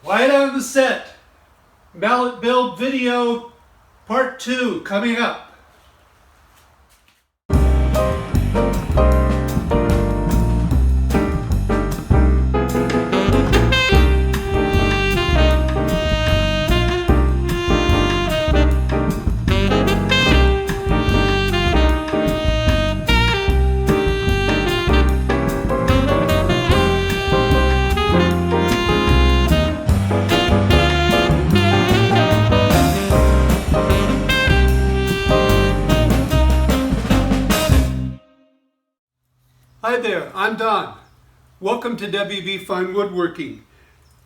Right out of the set, mallet build video part 2 coming up. Hi there, I'm Don. Welcome to WB Fine Woodworking.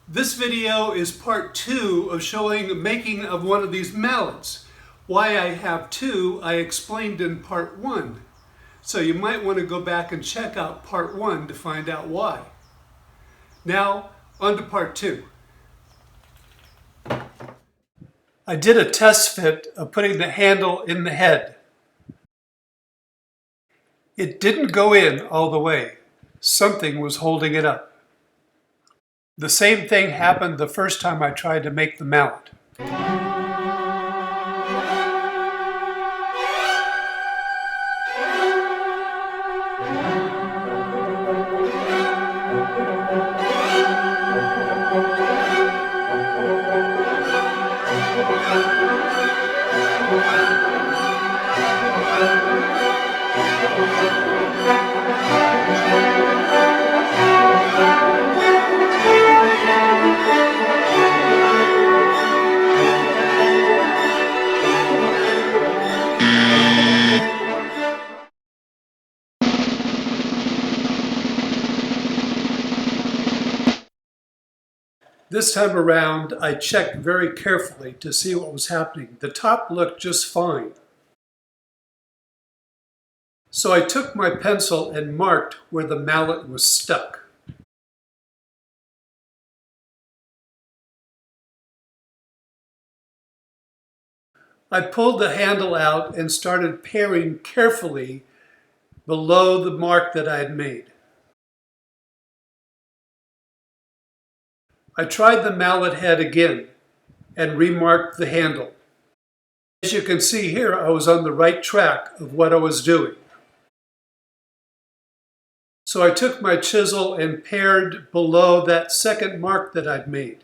This video is part 2 of showing the making of one of these mallets. Why I have two, I explained in part 1. So you might want to go back and check out part 1 to find out why. Now, on to part 2. I did a test fit of putting the handle in the head. It didn't go in all the way. Something was holding it up. The same thing happened the first time I tried to make the mallet. This time around, I checked very carefully to see what was happening. The top looked just fine. So I took my pencil and marked where the mallet was stuck. I pulled the handle out and started paring carefully below the mark that I had made. I tried the mallet head again and remarked the handle. As you can see here, I was on the right track of what I was doing. So I took my chisel and pared below that second mark that I'd made.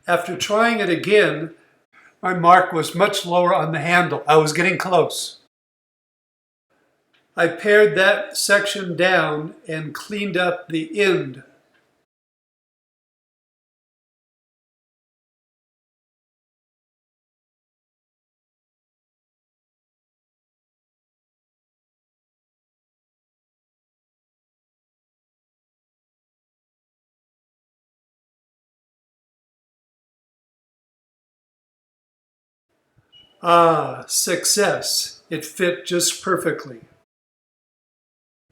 After trying it again, my mark was much lower on the handle. I was getting close. I pared that section down and cleaned up the end. Ah, success! It fit just perfectly.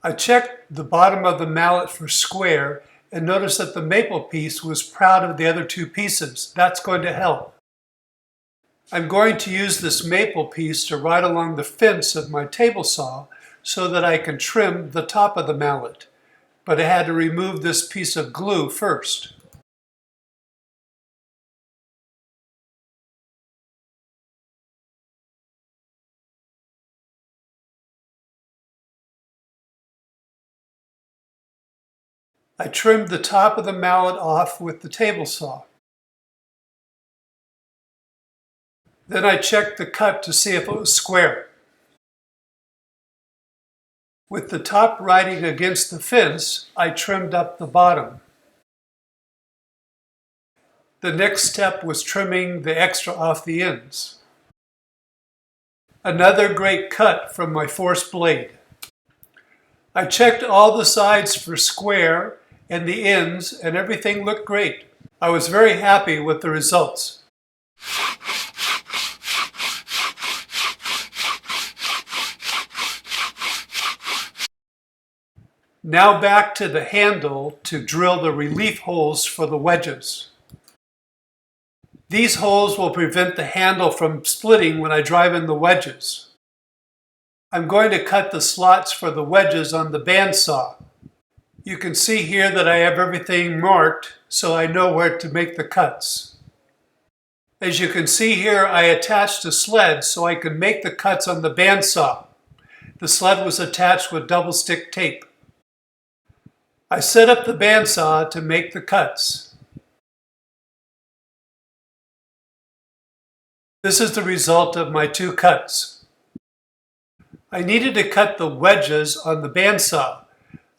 I checked the bottom of the mallet for square and noticed that the maple piece was proud of the other two pieces. That's going to help. I'm going to use this maple piece to ride along the fence of my table saw so that I can trim the top of the mallet. But I had to remove this piece of glue first. I trimmed the top of the mallet off with the table saw. Then I checked the cut to see if it was square. With the top riding against the fence, I trimmed up the bottom. The next step was trimming the extra off the ends. Another great cut from my force blade. I checked all the sides for square and the ends, and everything looked great. I was very happy with the results. Now back to the handle to drill the relief holes for the wedges. These holes will prevent the handle from splitting when I drive in the wedges. I'm going to cut the slots for the wedges on the bandsaw. You can see here that I have everything marked so I know where to make the cuts. As you can see here, I attached a sled so I could make the cuts on the bandsaw. The sled was attached with double stick tape. I set up the bandsaw to make the cuts. This is the result of my two cuts. I needed to cut the wedges on the bandsaw,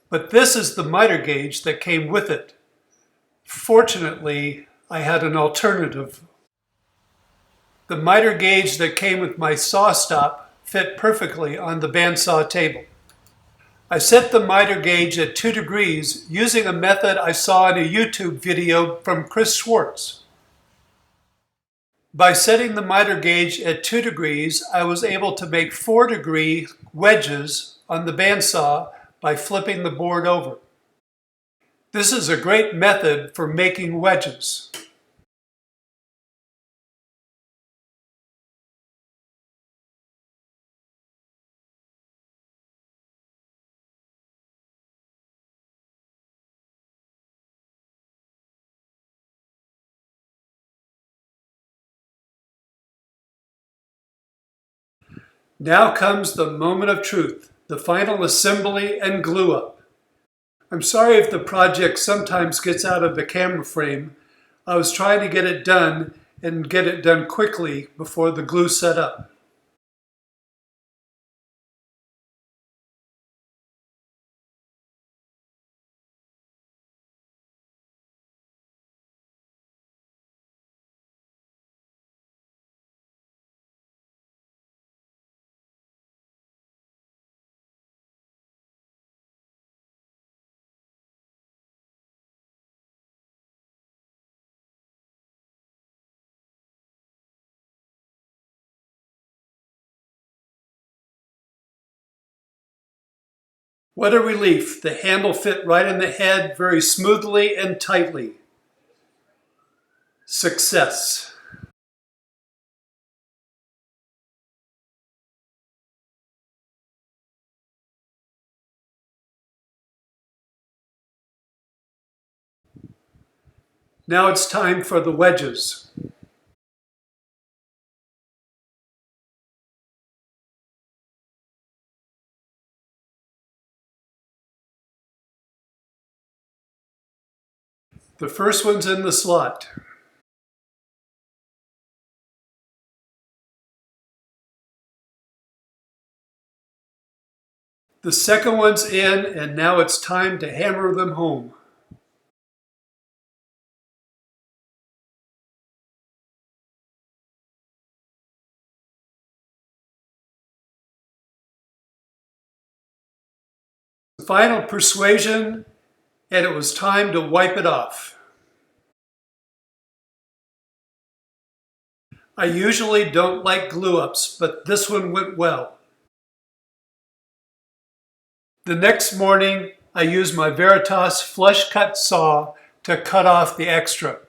but this is the miter gauge that came with it. Fortunately, I had an alternative. The miter gauge that came with my SawStop fit perfectly on the bandsaw table. I set the miter gauge at 2 degrees using a method I saw in a YouTube video from Chris Schwartz. By setting the miter gauge at 2 degrees, I was able to make 4-degree wedges on the bandsaw by flipping the board over. This is a great method for making wedges. Now comes the moment of truth, the final assembly and glue up. I'm sorry if the project sometimes gets out of the camera frame. I was trying to get it done and get it done quickly before the glue set up. What a relief. The handle fit right in the head very smoothly and tightly. Success. Now it's time for the wedges. The first one's in the slot. The second one's in, and now it's time to hammer them home. Final persuasion, and it was time to wipe it off. I usually don't like glue ups, but this one went well. The next morning, I used my Veritas flush cut saw to cut off the extra.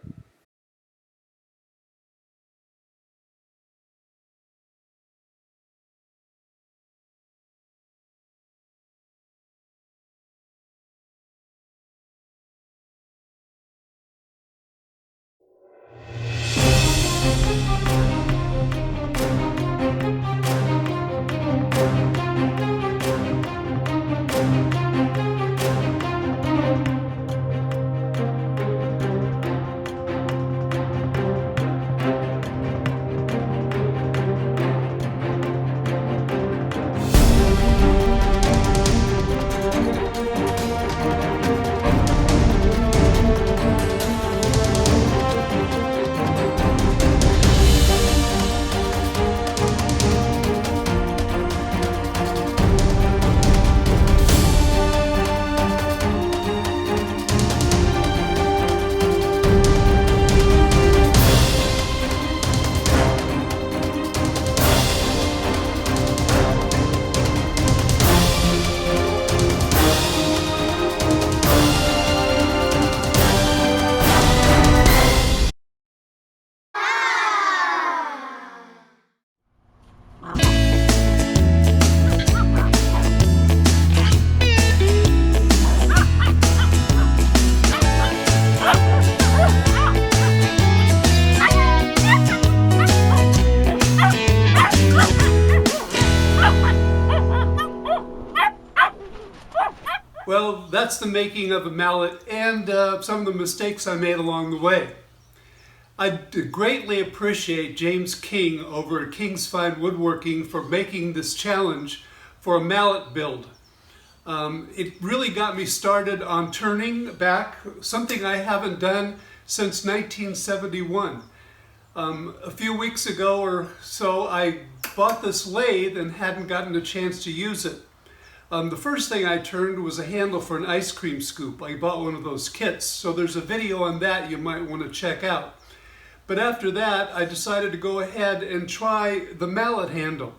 that's the making of a mallet and some of the mistakes I made along the way. I greatly appreciate James King over at King's Fine Woodworking for making this challenge for a mallet build. It really got me started on turning back, something I haven't done since 1971. A few weeks ago or so, I bought this lathe and hadn't gotten a chance to use it. The first thing I turned was a handle for an ice cream scoop. I bought one of those kits, so there's a video on that you might want to check out. But after that, I decided to go ahead and try the mallet handle.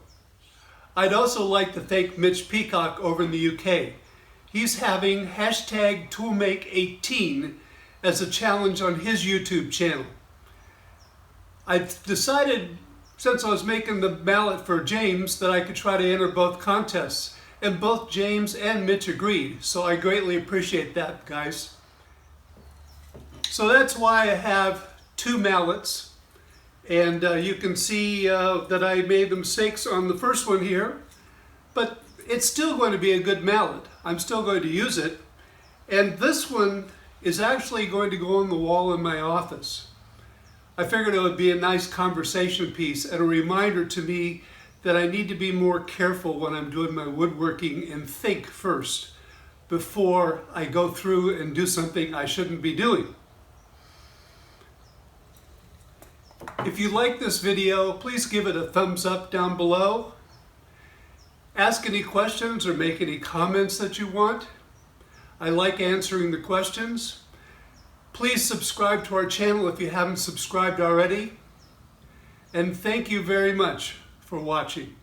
I'd also like to thank Mitch Peacock over in the UK. He's having hashtag toolmake18 as a challenge on his YouTube channel. I've decided, since I was making the mallet for James, that I could try to enter both contests. And both James and Mitch agreed, so I greatly appreciate that, guys. So that's why I have two mallets, and you can see that I made the mistakes on the first one here, but it's still going to be a good mallet. I'm still going to use it, and this one is actually going to go on the wall in my office. I figured it would be a nice conversation piece and a reminder to me that I need to be more careful when I'm doing my woodworking and think first before I go through and do something I shouldn't be doing. If you like this video, please give it a thumbs up down below. Ask any questions or make any comments that you want. I like answering the questions. Please subscribe to our channel if you haven't subscribed already. And thank you very much for watching.